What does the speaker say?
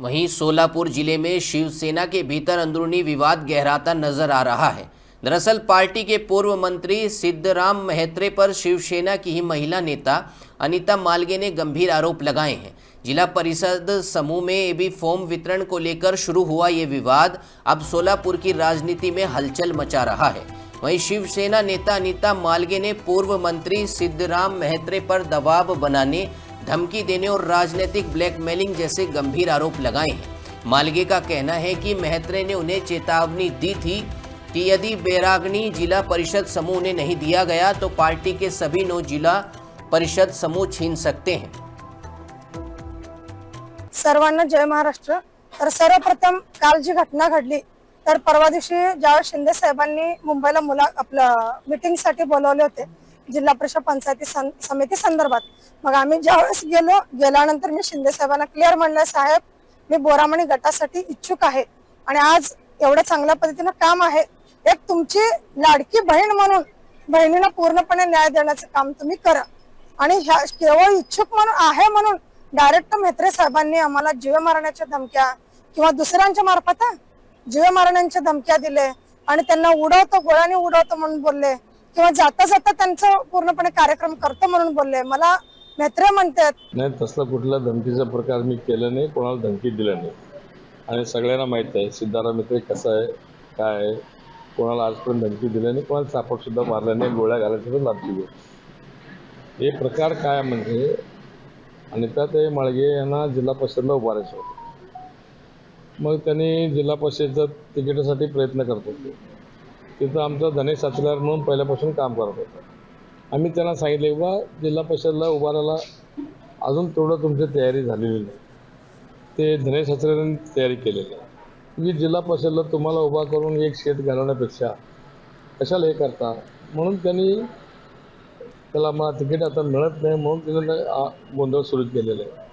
वहीं सोलापुर जिले में शिवसेना के भीतर अंदरूनी विवाद गहराता नजर आ रहा है। दरअसल पार्टी के पूर्व मंत्री सिद्धराम मेहत्रे पर शिवसेना की ही महिला नेता अनीता मालगे ने गंभीर आरोप लगाए हैं। जिला परिषद समूह में एबी फॉर्म वितरण को लेकर शुरू हुआ ये विवाद अब सोलापुर की राजनीति में हलचल मचा रहा है। वहीं शिवसेना नेता अनीता मालगे ने पूर्व मंत्री सिद्धराम मेहत्रे पर दबाव बनाने, धमकी देने और राजनीतिक ब्लैकमेलिंग जैसे गंभीर आरोप लगाए हैं। मालगे का कहना है कि मेहत्रे ने उन्हें चेतावनी दी थी कि यदि बैरागनी जिला परिषद समूह ने नहीं दिया गया तो पार्टी के सभी 9 जिला परिषद समूह छीन सकते हैं। सर्वांना जय महाराष्ट्र। तर सर्वप्रथम काल जी घटना घडली तर परवा दिवशी ज्यावेळेस शिंदे साहेबांनी मुंबईला मीटिंगसाठी बोलवले होते जिल्हा परिषद पंचायती समिती संदर्भात, मग आम्ही ज्यावेळेस गेल्यानंतर मी शिंदे साहेबांना क्लिअर म्हणलं, साहेब मी बोरामणी गटासाठी इच्छुक आहे आणि आज एवढं चांगल्या पद्धतीनं काम आहे, एक तुमची लाडकी बहीण म्हणून बहिणीला पूर्णपणे न्याय देण्याचं काम तुम्ही करा आणि केवळ इच्छुक म्हणून आहे म्हणून डायरेक्ट मेहत्रे साहेबांनी आम्हाला जीव मारण्याच्या धमक्या किंवा दुसऱ्यांच्या मार्फत जीव मारण्याच्या धमक्या दिले आणि त्यांना उडवतो, गोळ्याने उडवतो म्हणून बोलले किंवा जाता जाता त्यांचं पूर्णपणे कार्यक्रम करतो म्हणून बोलले। मला मेहत्रे म्हणतात नाही, तसला कुठला धमकीचा प्रकार मी केला नाही, कोणाला धमकी दिला नाही आणि सगळ्यांना माहित आहे सिद्धाराम मेहत्रे कसा आहे, काय आहे, कोणाला आजपर्यंत धमकी दिली नाही, कोणाला चापट सुद्धा मारला नाही, गोळ्या घालायची पण लागली। हे प्रकार काय म्हणजे अनिता माळगे यांना जिल्हा परिषदला उभारायचं होतं, मग त्यांनी जिल्हा परिषदच्या तिकिटासाठी प्रयत्न करत होते। तिथं आमचा धनेश साचलार म्हणून पहिल्यापासून काम करत होता। आम्ही त्यांना सांगितले की बा जिल्हा परिषदला उभारायला अजून तेवढं तुमची तयारी झालेली नाही, ते धनेश साचलारांनी तयारी केलेली आहे। मी जिल्हा परिषदला तुम्हाला उभा करून एक शेत घालवण्यापेक्षा कशाला हे करता, म्हणून त्यांनी त्याला मला तिकीट आता मिळत नाही म्हणून तिने गोंधळ सुरू केलेला आहे।